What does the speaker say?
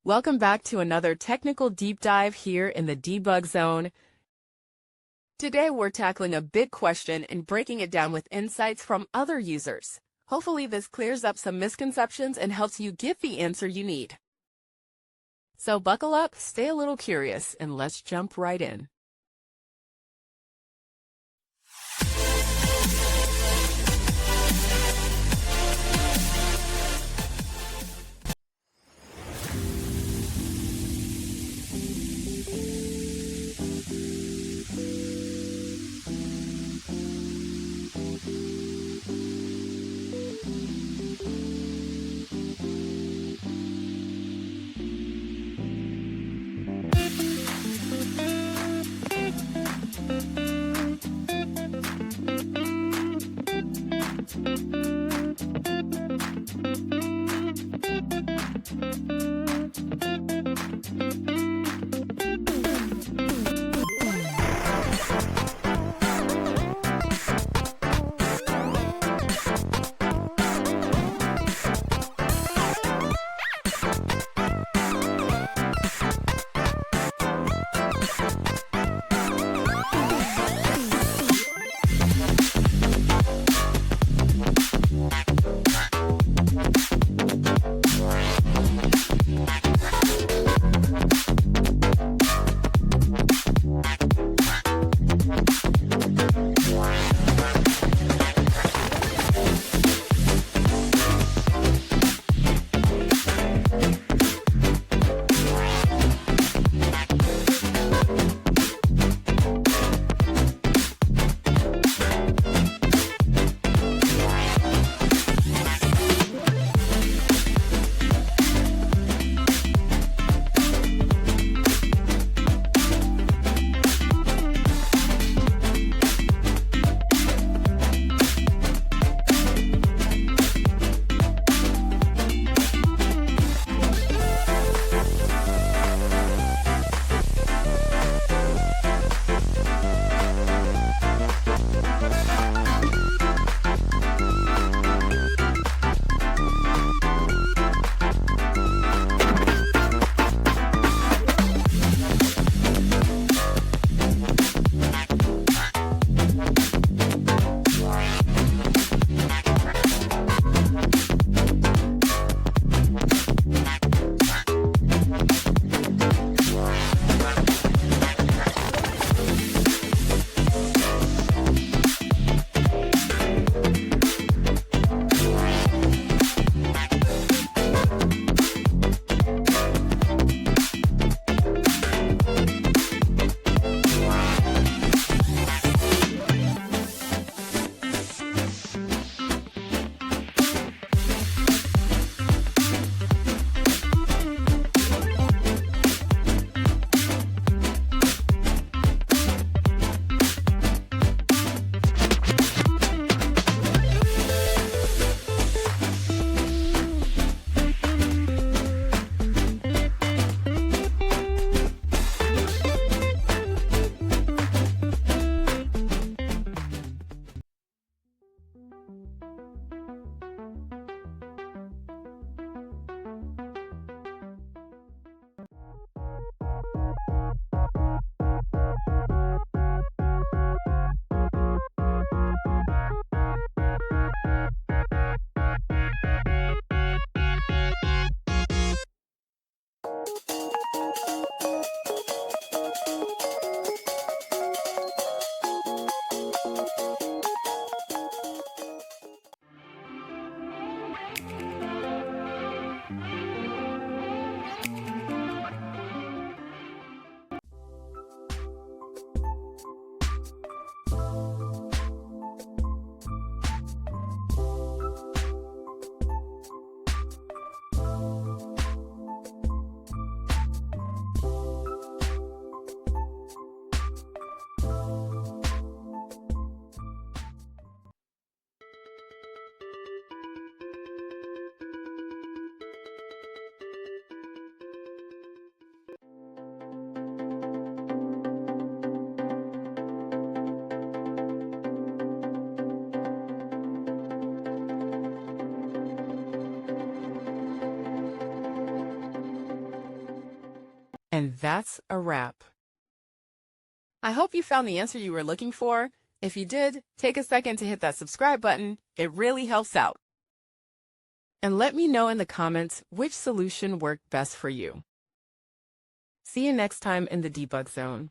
Welcome back to another technical deep dive here in the debug zone. Today we're tackling a big question and breaking it down with insights from other users. Hopefully this clears up some misconceptions and helps you get the answer you need. So buckle up, stay a little curious, and let's jump right in. And that's a wrap. I hope you found the answer you were looking for. If you did, take a second to hit that subscribe button. It really helps out. And let me know in the comments which solution worked best for you. See you next time in the debug zone.